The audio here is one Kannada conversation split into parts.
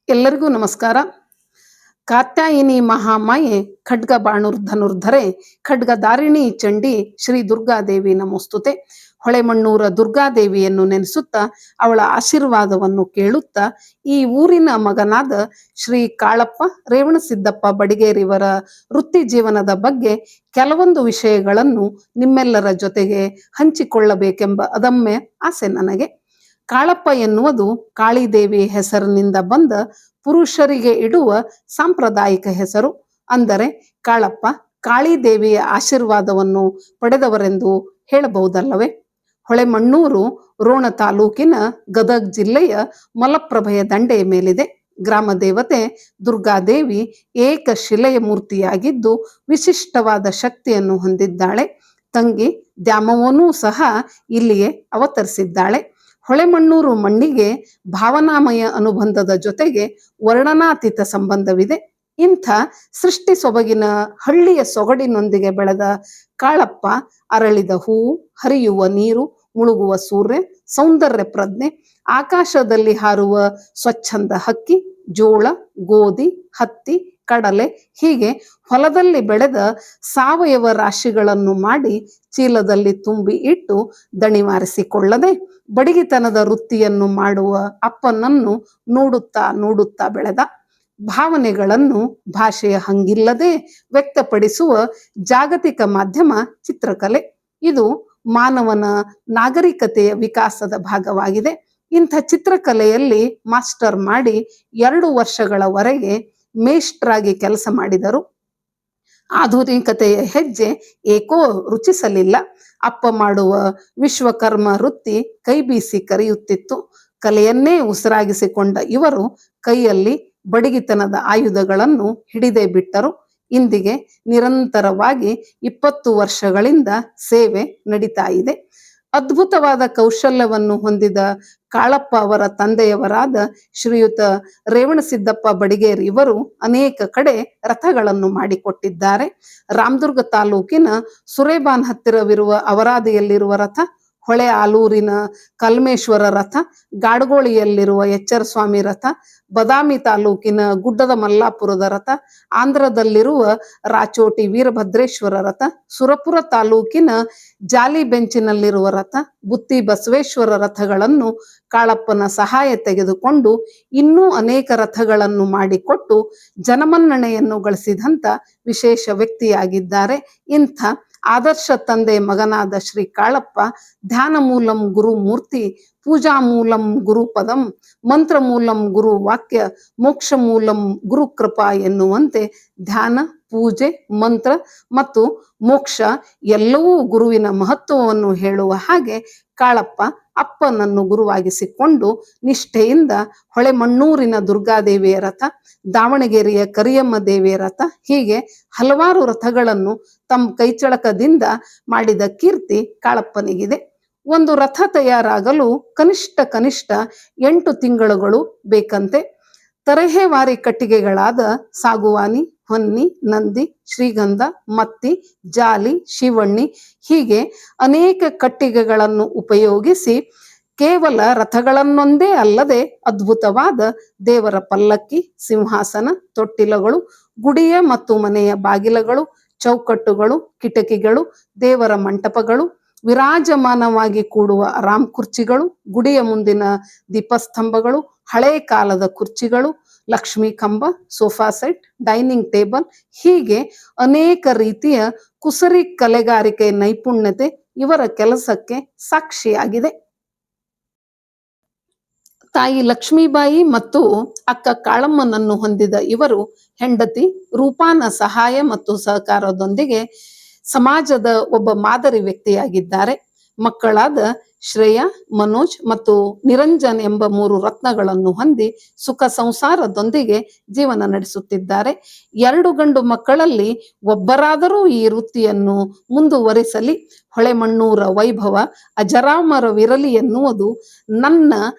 ಎಲ್ಲರಿಗೂ ನಮಸ್ಕಾರ. ಕಾತ್ಯಾಯಿನಿ ಮಹಾಮಾಯೆ ಖಡ್ಗ ಬಾಣುರ್ಧನುರ್ಧರೆ ಖಡ್ಗಧಾರಿಣಿ ಚಂಡಿ ಶ್ರೀ ದುರ್ಗಾದೇವಿ ನಮೋಸ್ತುತೆ. ಹೊಳೆಮಣ್ಣೂರ ದುರ್ಗಾದೇವಿಯನ್ನು ನೆನೆಸುತ್ತಾ ಅವಳ ಆಶೀರ್ವಾದವನ್ನು ಕೇಳುತ್ತಾ ಈ ಊರಿನ ಮಗನಾದ ಶ್ರೀ ಕಾಳಪ್ಪ ರೇವಣಸಿದ್ದಪ್ಪ ಬಡಿಗೇರಿಯವರ ವೃತ್ತಿ ಜೀವನದ ಬಗ್ಗೆ ಕೆಲವೊಂದು ವಿಷಯಗಳನ್ನು ನಿಮ್ಮೆಲ್ಲರ ಜೊತೆಗೆ ಹಂಚಿಕೊಳ್ಳಬೇಕೆಂಬ ಅದಮ್ಯ ಆಸೆ ನನಗೆ. ಕಾಳಪ್ಪ ಎನ್ನುವುದು ಕಾಳಿದೇವಿ ಹೆಸರಿನಿಂದ ಬಂದ ಪುರುಷರಿಗೆ ಇಡುವ ಸಾಂಪ್ರದಾಯಿಕ ಹೆಸರು. ಅಂದರೆ ಕಾಳಪ್ಪ ಕಾಳಿದೇವಿಯ ಆಶೀರ್ವಾದವನ್ನು ಪಡೆದವರೆಂದು ಹೇಳಬಹುದಲ್ಲವೇ. ಹೊಳೆಮಣ್ಣೂರು ರೋಣ ತಾಲೂಕಿನ ಗದಗ್ ಜಿಲ್ಲೆಯ ಮಲಪ್ರಭೆಯ ದಂಡೆಯ ಮೇಲಿದೆ. ಗ್ರಾಮ ದೇವತೆ ದುರ್ಗಾದೇವಿ ಏಕಶಿಲೆಯ ಮೂರ್ತಿಯಾಗಿದ್ದು ವಿಶಿಷ್ಟವಾದ ಶಕ್ತಿಯನ್ನು ಹೊಂದಿದ್ದಾಳೆ. ತಂಗಿ ದ್ಯಾಮವ್ವನೂ ಸಹ ಇಲ್ಲಿಯೇ ಅವತರಿಸಿದ್ದಾಳೆ. ಹೊಳೆಮಣ್ಣೂರು ಮಣ್ಣಿಗೆ ಭಾವನಾಮಯ ಅನುಬಂಧದ ಜೊತೆಗೆ ವರ್ಣನಾತೀತ ಸಂಬಂಧವಿದೆ. ಇಂಥ ಸೃಷ್ಟಿ ಸೊಬಗಿನ ಹಳ್ಳಿಯ ಸೊಗಡಿನೊಂದಿಗೆ ಬೆಳೆದ ಕಾಳಪ್ಪ ಅರಳಿದ ಹೂವು, ಹರಿಯುವ ನೀರು, ಮುಳುಗುವ ಸೂರ್ಯ, ಸೌಂದರ್ಯ ಪ್ರಜ್ಞೆ, ಆಕಾಶದಲ್ಲಿ ಹಾರುವ ಸ್ವಚ್ಛಂದ ಹಕ್ಕಿ, ಜೋಳ, ಗೋಧಿ, ಹತ್ತಿ, ಕಡಲೆ ಹೀಗೆ ಹೊಲದಲ್ಲಿ ಬೆಳೆದ ಸಾವಯವ ರಾಶಿಗಳನ್ನು ಮಾಡಿ ಚೀಲದಲ್ಲಿ ತುಂಬಿ ಇಟ್ಟು ದಣಿವಾರಿಸಿಕೊಳ್ಳದೆ ಬಡಿಗಿತನದ ವೃತ್ತಿಯನ್ನು ಮಾಡುವ ಅಪ್ಪನನ್ನು ನೋಡುತ್ತಾ ನೋಡುತ್ತಾ ಬೆಳೆದ. ಭಾವನೆಗಳನ್ನು ಭಾಷೆಯ ಹಂಗಿಲ್ಲದೆ ವ್ಯಕ್ತಪಡಿಸುವ ಜಾಗತಿಕ ಮಾಧ್ಯಮ ಚಿತ್ರಕಲೆ. ಇದು ಮಾನವನ ನಾಗರಿಕತೆಯ ವಿಕಾಸದ ಭಾಗವಾಗಿದೆ. ಇಂಥ ಚಿತ್ರಕಲೆಯಲ್ಲಿ ಮಾಸ್ಟರ್ ಮಾಡಿ 2 ವರ್ಷಗಳವರೆಗೆ ಮೇಷ್ಟ್ರಾಗಿ ಕೆಲಸ ಮಾಡಿದರು. ಆಧುನಿಕತೆಯ ಹೆಜ್ಜೆ ಏಕೋ ರುಚಿಸಲಿಲ್ಲ. ಅಪ್ಪ ಮಾಡುವ ವಿಶ್ವಕರ್ಮ ವೃತ್ತಿ ಕೈ ಬೀಸಿ ಕರೆಯುತ್ತಿತ್ತು. ಕಲೆಯನ್ನೇ ಉಸಿರಾಗಿಸಿಕೊಂಡ ಇವರು ಕೈಯಲ್ಲಿ ಬಡಿಗಿತನದ ಆಯುಧಗಳನ್ನು ಹಿಡಿದೇ ಬಿಟ್ಟರು. ಇಂದಿಗೆ ನಿರಂತರವಾಗಿ 20 ವರ್ಷಗಳಿಂದ ಸೇವೆ ನಡೀತಾ ಇದೆ. ಅದ್ಭುತವಾದ ಕೌಶಲ್ಯವನ್ನು ಹೊಂದಿದ ಕಾಳಪ್ಪ ಅವರ ತಂದೆಯವರಾದ ಶ್ರೀಯುತ ರೇವಣಸಿದ್ದಪ್ಪ ಬಡಿಗೇರಿ ಇವರು ಅನೇಕ ಕಡೆ ರಥಗಳನ್ನು ಮಾಡಿಕೊಟ್ಟಿದ್ದಾರೆ. ರಾಮದುರ್ಗ ತಾಲೂಕಿನ ಸುರೇಬಾನ್ ಹತ್ತಿರವಿರುವ ಅವರಾದಿಯಲ್ಲಿರುವ ರಥ, ಹೊಳೆ ಆಲೂರಿನ ಕಲ್ಮೇಶ್ವರ ರಥ, ಗಾಡಗೋಳಿಯಲ್ಲಿರುವ ಎಚ್ಚರ ಸ್ವಾಮಿ ರಥ, ಬದಾಮಿ ತಾಲೂಕಿನ ಗುಡ್ಡದ ಮಲ್ಲಾಪುರದ ರಥ, ಆಂಧ್ರದಲ್ಲಿರುವ ರಾಚೋಟಿ ವೀರಭದ್ರೇಶ್ವರ ರಥ, ಸುರಪುರ ತಾಲೂಕಿನ ಜಾಲಿ ಬೆಂಚಿನಲ್ಲಿರುವ ರಥ, ಬುತ್ತಿ ಬಸವೇಶ್ವರ ರಥಗಳನ್ನು ಕಾಳಪ್ಪನ ಸಹಾಯ ತೆಗೆದುಕೊಂಡು ಇನ್ನೂ ಅನೇಕ ರಥಗಳನ್ನು ಮಾಡಿಕೊಟ್ಟು ಜನಮನ್ನಣೆಯನ್ನು ಗಳಿಸಿದಂಥ ವಿಶೇಷ ವ್ಯಕ್ತಿಯಾಗಿದ್ದಾರೆ. ಇಂಥ ಆದರ್ಶ ತಂದೆ ಮಗನಾದ ಶ್ರೀ ಕಾಳಪ್ಪ ಧ್ಯಾನ ಮೂಲಂ ಗುರು ಮೂರ್ತಿ, ಪೂಜಾ ಮೂಲಂ ಗುರು ಪದಂ, ಮಂತ್ರ ಮೂಲಂ ಗುರು ವಾಕ್ಯ, ಮೋಕ್ಷ ಮೂಲಂ ಗುರು ಕೃಪಾ ಎನ್ನುವಂತೆ ಧ್ಯಾನ, ಪೂಜೆ, ಮಂತ್ರ ಮತ್ತು ಮೋಕ್ಷ ಎಲ್ಲವೂ ಗುರುವಿನ ಮಹತ್ವವನ್ನು ಹೇಳುವ ಹಾಗೆ ಕಾಳಪ್ಪ ಅಪ್ಪನನ್ನು ಗುರುವಾಗಿಸಿಕೊಂಡು ನಿಷ್ಠೆಯಿಂದ ಹೊಳೆಮಣ್ಣೂರಿನ ದುರ್ಗಾದೇವಿಯ ರಥ, ದಾವಣಗೆರೆಯ ಕರಿಯಮ್ಮ ದೇವಿಯ ರಥ ಹೀಗೆ ಹಲವಾರು ರಥಗಳನ್ನು ತಮ್ಮ ಕೈಚಳಕದಿಂದ ಮಾಡಿದ ಕೀರ್ತಿ ಕಾಳಪ್ಪನಿಗಿದೆ. ಒಂದು ರಥ ತಯಾರಾಗಲು ಕನಿಷ್ಠ 8 ತಿಂಗಳುಗಳು ಬೇಕಂತೆ. ತರಹೇವಾರಿ ಕಟ್ಟಿಗೆಗಳಾದ ಸಾಗುವಾನಿ, ಹೊನ್ನಿ, ನಂದಿ, ಶ್ರೀಗಂಧ, ಮತ್ತಿ, ಜಾಲಿ, ಶಿವಣ್ಣಿ ಹೀಗೆ ಅನೇಕ ಕಟ್ಟಿಗೆಗಳನ್ನು ಉಪಯೋಗಿಸಿ ಕೇವಲ ರಥಗಳನ್ನೊಂದೇ ಅಲ್ಲದೆ ಅದ್ಭುತವಾದ ದೇವರ ಪಲ್ಲಕ್ಕಿ, ಸಿಂಹಾಸನ, ತೊಟ್ಟಿಲಗಳು, ಗುಡಿಯ ಮತ್ತು ಮನೆಯ ಬಾಗಿಲಗಳು, ಚೌಕಟ್ಟುಗಳು, ಕಿಟಕಿಗಳು, ದೇವರ ಮಂಟಪಗಳು, ವಿರಾಜಮಾನವಾಗಿ ಕೂಡುವ ಆರಾಮ್ ಕುರ್ಚಿಗಳು, ಗುಡಿಯ ಮುಂದಿನ ದೀಪಸ್ತಂಭಗಳು, ಹಳೆ ಕಾಲದ ಕುರ್ಚಿಗಳು, ಲಕ್ಷ್ಮೀ ಕಂಬ, ಸೋಫಾ ಸೆಟ್, ಡೈನಿಂಗ್ ಟೇಬಲ್ ಹೀಗೆ ಅನೇಕ ರೀತಿಯ ಕುಸರಿ ಕಲೆಗಾರಿಕೆ ನೈಪುಣ್ಯತೆ ಇವರ ಕೆಲಸಕ್ಕೆ ಸಾಕ್ಷಿಯಾಗಿದೆ. ತಾಯಿ ಲಕ್ಷ್ಮೀಬಾಯಿ ಮತ್ತು ಅಕ್ಕ ಕಾಳಮ್ಮನನ್ನು ಹೊಂದಿದ ಇವರು ಹೆಂಡತಿ ರೂಪಾನ ಸಹಾಯ ಮತ್ತು ಸಹಕಾರದೊಂದಿಗೆ ಸಮಾಜದ ಒಬ್ಬ ಮಾದರಿ ವ್ಯಕ್ತಿಯಾಗಿದ್ದಾರೆ. ಮಕ್ಕಳಾದ ಶ್ರೇಯ, ಮನೋಜ್ ಮತ್ತು ನಿರಂಜನ್ ಎಂಬ 3 ರತ್ನಗಳನ್ನು ಹೊಂದಿ ಸುಖ ಸಂಸಾರದೊಂದಿಗೆ ಜೀವನ ನಡೆಸುತ್ತಿದ್ದಾರೆ. 2 ಗಂಡು ಮಕ್ಕಳಲ್ಲಿ ಒಬ್ಬರಾದರೂ ಈ ವೃತ್ತಿಯನ್ನು ಮುಂದುವರಿಸಲಿ, ಹೊಳೆಮಣ್ಣೂರ ವೈಭವ ಅಜರಾಮರವಿರಲಿ ಎನ್ನುವುದು ನನ್ನ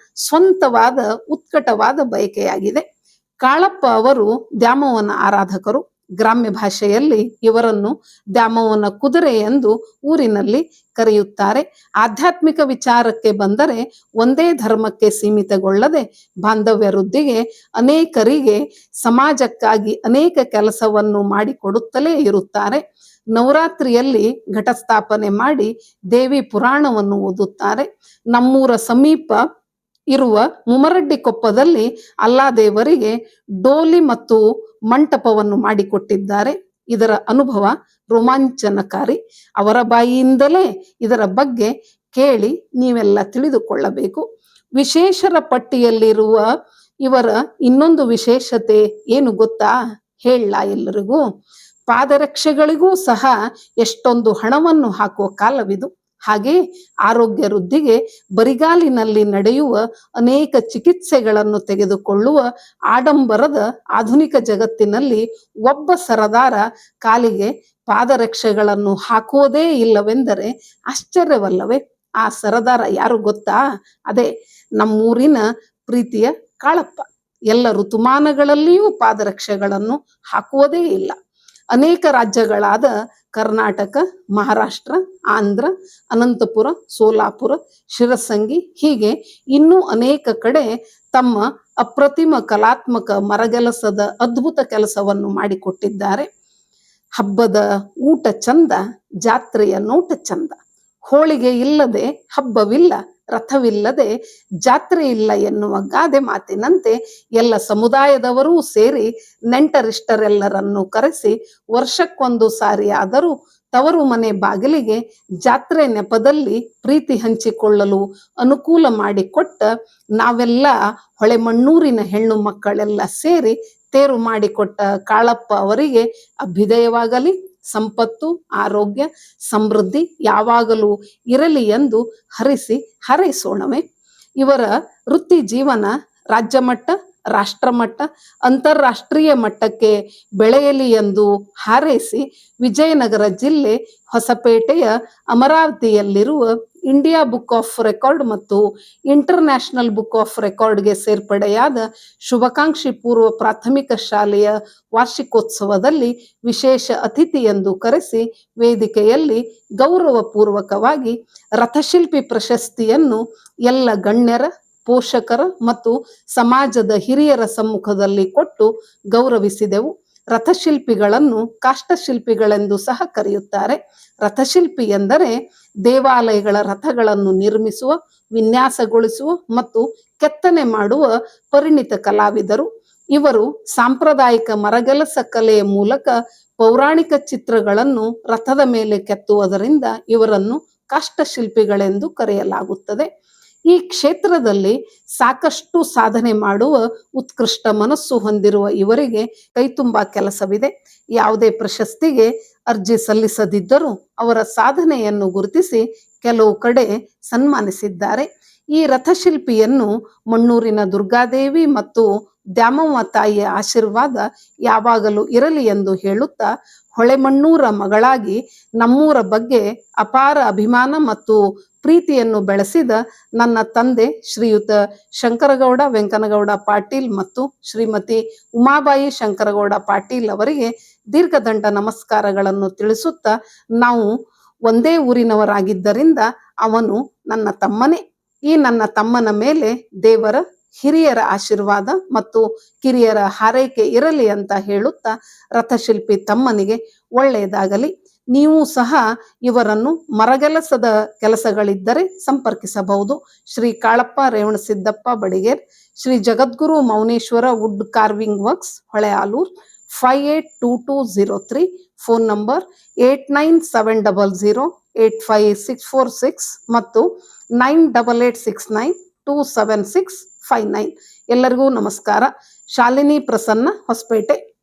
ಸ್ವಂತವಾದ ಉತ್ಕಟವಾದ ಬಯಕೆಯಾಗಿದೆ. ಕಾಳಪ್ಪ ಅವರು ದ್ಯಾಮವ್ವನ ಆರಾಧಕರು. ಗ್ರಾಮ್ಯ ಭಾಷೆಯಲ್ಲಿ ಇವರನ್ನು ದ್ಯಾಮವ್ವನ ಕುದುರೆ ಎಂದು ಊರಿನಲ್ಲಿ ಕರೆಯುತ್ತಾರೆ. ಆಧ್ಯಾತ್ಮಿಕ ವಿಚಾರಕ್ಕೆ ಬಂದರೆ ಒಂದೇ ಧರ್ಮಕ್ಕೆ ಸೀಮಿತಗೊಳ್ಳದೆ ಬಾಂಧವ್ಯ ವೃದ್ಧಿಗೆ ಅನೇಕರಿಗೆ ಸಮಾಜಕ್ಕಾಗಿ ಅನೇಕ ಕೆಲಸವನ್ನು ಮಾಡಿಕೊಡುತ್ತಲೇ ಇರುತ್ತಾರೆ. ನವರಾತ್ರಿಯಲ್ಲಿ ಘಟಸ್ಥಾಪನೆ ಮಾಡಿ ದೇವಿ ಪುರಾಣವನ್ನು ಓದುತ್ತಾರೆ. ನಮ್ಮೂರ ಸಮೀಪ ಇರುವ ಮುಮರಡ್ಡಿ ಕೊಪ್ಪದಲ್ಲಿ ಅಲ್ಲಾದೇವರಿಗೆ ಡೋಲಿ ಮತ್ತು ಮಂಟಪವನ್ನು ಮಾಡಿಕೊಟ್ಟಿದ್ದಾರೆ. ಇದರ ಅನುಭವ ರೋಮಾಂಚನಕಾರಿ. ಅವರ ಬಾಯಿಯಿಂದಲೇ ಇದರ ಬಗ್ಗೆ ಕೇಳಿ ನೀವೆಲ್ಲ ತಿಳಿದುಕೊಳ್ಳಬೇಕು. ವಿಶೇಷರ ಪಟ್ಟಿಯಲ್ಲಿರುವ ಇವರ ಇನ್ನೊಂದು ವಿಶೇಷತೆ ಏನು ಗೊತ್ತಾ? ಹೇಳ ಎಲ್ಲರಿಗೂ. ಪಾದರಕ್ಷೆಗಳಿಗೂ ಸಹ ಎಷ್ಟೊಂದು ಹಣವನ್ನು ಹಾಕುವ ಕಾಲವಿದು. ಹಾಗೆ ಆರೋಗ್ಯ ವೃದ್ಧಿಗೆ ಬರಿಗಾಲಿನಲ್ಲಿ ನಡೆಯುವ ಅನೇಕ ಚಿಕಿತ್ಸೆಗಳನ್ನು ತೆಗೆದುಕೊಳ್ಳುವ ಆಡಂಬರದ ಆಧುನಿಕ ಜಗತ್ತಿನಲ್ಲಿ ಒಬ್ಬ ಸರದಾರ ಕಾಲಿಗೆ ಪಾದರಕ್ಷೆಗಳನ್ನು ಹಾಕುವುದೇ ಇಲ್ಲವೆಂದರೆ ಆಶ್ಚರ್ಯವಲ್ಲವೇ? ಆ ಸರದಾರ ಯಾರು ಗೊತ್ತಾ? ಅದೇ ನಮ್ಮೂರಿನ ಪ್ರೀತಿಯ ಕಾಳಪ್ಪ. ಎಲ್ಲ ಋತುಮಾನಗಳಲ್ಲಿಯೂ ಪಾದರಕ್ಷೆಗಳನ್ನು ಹಾಕುವುದೇ ಇಲ್ಲ. ಅನೇಕ ರಾಜ್ಯಗಳಾದ ಕರ್ನಾಟಕ, ಮಹಾರಾಷ್ಟ್ರ, ಆಂಧ್ರ, ಅನಂತಪುರ, ಸೋಲಾಪುರ, ಶಿರಸಂಗಿ ಹೀಗೆ ಇನ್ನೂ ಅನೇಕ ಕಡೆ ತಮ್ಮ ಅಪ್ರತಿಮ ಕಲಾತ್ಮಕ ಮರಗೆಲಸದ ಅದ್ಭುತ ಕೆಲಸವನ್ನು ಮಾಡಿಕೊಟ್ಟಿದ್ದಾರೆ. ಹಬ್ಬದ ಊಟ ಚಂದ, ಜಾತ್ರೆಯ ನೋಟ ಚಂದ. ಹೋಳಿಗೆ ಇಲ್ಲದೆ ಹಬ್ಬವಿಲ್ಲ, ರಥವಿಲ್ಲದೆ ಜಾತ್ರೆ ಇಲ್ಲ ಎನ್ನುವ ಗಾದೆ ಮಾತಿನಂತೆ ಎಲ್ಲ ಸಮುದಾಯದವರೂ ಸೇರಿ ನೆಂಟರಿಷ್ಟರೆಲ್ಲರನ್ನು ಕರೆಸಿ ವರ್ಷಕ್ಕೊಂದು ಸಾರಿ ಆದರೂ ತವರು ಮನೆ ಬಾಗಿಲಿಗೆ ಜಾತ್ರೆ ನೆಪದಲ್ಲಿ ಪ್ರೀತಿ ಹಂಚಿಕೊಳ್ಳಲು ಅನುಕೂಲ ಮಾಡಿಕೊಟ್ಟ ನಾವೆಲ್ಲ ಹೊಳೆಮಣ್ಣೂರಿನ ಹೆಣ್ಣು ಮಕ್ಕಳೆಲ್ಲ ಸೇರಿ ತೇರು ಮಾಡಿಕೊಟ್ಟ ಕಾಳಪ್ಪ ಅವರಿಗೆ ಅಭ್ಯುದಯವಾಗಲಿ. ಸಂಪತ್ತು, ಆರೋಗ್ಯ, ಸಮೃದ್ಧಿ ಯಾವಾಗಲೂ ಇರಲಿ ಎಂದು ಹಾರೈಸೋಣವೇ. ಇವರ ವೃತ್ತಿ ಜೀವನ ರಾಜ್ಯ ಮಟ್ಟ, ರಾಷ್ಟ್ರಮಟ್ಟ, ಅಂತಾರಾಷ್ಟ್ರೀಯ ಮಟ್ಟಕ್ಕೆ ಬೆಳೆಯಲಿ ಎಂದು ಹಾರೈಸಿ ವಿಜಯನಗರ ಜಿಲ್ಲೆ ಹೊಸಪೇಟೆಯ ಅಮರಾವತಿಯಲ್ಲಿರುವ ಇಂಡಿಯಾ ಬುಕ್ ಆಫ್ ರೆಕಾರ್ಡ್ ಮತ್ತು ಇಂಟರ್ನ್ಯಾಷನಲ್ ಬುಕ್ ಆಫ್ ರೆಕಾರ್ಡ್ಗೆ ಸೇರ್ಪಡೆಯಾದ ಶುಭಾಕಾಂಕ್ಷಿ ಪೂರ್ವ ಪ್ರಾಥಮಿಕ ಶಾಲೆಯ ವಾರ್ಷಿಕೋತ್ಸವದಲ್ಲಿ ವಿಶೇಷ ಅತಿಥಿ ಎಂದು ಕರೆಸಿ ವೇದಿಕೆಯಲ್ಲಿ ಗೌರವಪೂರ್ವಕವಾಗಿ ರಥಶಿಲ್ಪಿ ಪ್ರಶಸ್ತಿಯನ್ನು ಎಲ್ಲ ಗಣ್ಯರ, ಪೋಷಕರ ಮತ್ತು ಸಮಾಜದ ಹಿರಿಯರ ಸಮ್ಮುಖದಲ್ಲಿ ಕೊಟ್ಟು ಗೌರವಿಸಿದೆವು. ರಥಶಿಲ್ಪಿಗಳನ್ನು ಕಾಷ್ಟಶಿಲ್ಪಿಗಳೆಂದು ಸಹ ಕರೆಯುತ್ತಾರೆ. ರಥಶಿಲ್ಪಿ ಎಂದರೆ ದೇವಾಲಯಗಳ ರಥಗಳನ್ನು ನಿರ್ಮಿಸುವ, ವಿನ್ಯಾಸಗೊಳಿಸುವ ಮತ್ತು ಕೆತ್ತನೆ ಮಾಡುವ ಪರಿಣಿತ ಕಲಾವಿದರು. ಇವರು ಸಾಂಪ್ರದಾಯಿಕ ಮರಗೆಲಸ ಕಲೆಯ ಮೂಲಕ ಪೌರಾಣಿಕ ಚಿತ್ರಗಳನ್ನು ರಥದ ಮೇಲೆ ಕೆತ್ತುವುದರಿಂದ ಇವರನ್ನು ಕಾಷ್ಟಶಿಲ್ಪಿಗಳೆಂದು ಕರೆಯಲಾಗುತ್ತದೆ. ಈ ಕ್ಷೇತ್ರದಲ್ಲಿ ಸಾಕಷ್ಟು ಸಾಧನೆ ಮಾಡುವ ಉತ್ಕೃಷ್ಟ ಮನಸ್ಸು ಹೊಂದಿರುವ ಇವರಿಗೆ ಕೈತುಂಬ ಕೆಲಸವಿದೆ. ಯಾವುದೇ ಪ್ರಶಸ್ತಿಗೆ ಅರ್ಜಿ ಸಲ್ಲಿಸದಿದ್ದರೂ ಅವರ ಸಾಧನೆಯನ್ನು ಗುರುತಿಸಿ ಕೆಲವು ಕಡೆ ಸನ್ಮಾನಿಸಿದ್ದಾರೆ. ಈ ರಥಶಿಲ್ಪಿಯನ್ನು ಮಣ್ಣೂರಿನ ದುರ್ಗಾದೇವಿ ಮತ್ತು ದ್ಯಾಮವ್ವ ತಾಯಿಯ ಆಶೀರ್ವಾದ ಯಾವಾಗಲೂ ಇರಲಿ ಎಂದು ಹೇಳುತ್ತಾ, ಹೊಳೆಮಣ್ಣೂರ ಮಗಳಾಗಿ ನಮ್ಮೂರ ಬಗ್ಗೆ ಅಪಾರ ಅಭಿಮಾನ ಮತ್ತು ಪ್ರೀತಿಯನ್ನು ಬೆಳೆಸಿದ ನನ್ನ ತಂದೆ ಶ್ರೀಯುತ ಶಂಕರಗೌಡ ವೆಂಕನಗೌಡ ಪಾಟೀಲ್ ಮತ್ತು ಶ್ರೀಮತಿ ಉಮಾಬಾಯಿ ಶಂಕರಗೌಡ ಪಾಟೀಲ್ ಅವರಿಗೆ ದೀರ್ಘದಂಡ ನಮಸ್ಕಾರಗಳನ್ನು ತಿಳಿಸುತ್ತಾ, ನಾವು ಒಂದೇ ಊರಿನವರಾಗಿದ್ದರಿಂದ ಅವನು ನನ್ನ ತಮ್ಮನೇ. ಈ ನನ್ನ ತಮ್ಮನ ಮೇಲೆ ದೇವರ, ಹಿರಿಯರ ಆಶೀರ್ವಾದ ಮತ್ತು ಕಿರಿಯರ ಹಾರೈಕೆ ಇರಲಿ ಅಂತ ಹೇಳುತ್ತಾ, ರಥಶಿಲ್ಪಿ ತಮ್ಮನಿಗೆ ಒಳ್ಳೆಯದಾಗಲಿ. ನೀವು ಸಹ ಇವರನ್ನು ಮರಗೆಲಸದ ಕೆಲಸಗಳಿದ್ದರೆ ಸಂಪರ್ಕಿಸಬಹುದು. Shri Kalappa Revanasiddappa Badiger, Shri Jagadguru Mouneshwara wood carving works, Holealur, 582203. Phone number 8970085646 ಮತ್ತು 9886927659. ಎಲ್ಲರಿಗೂ ನಮಸ್ಕಾರ. ಶಾಲಿನಿ ಪ್ರಸನ್ನ, ಹೊಸಪೇಟೆ.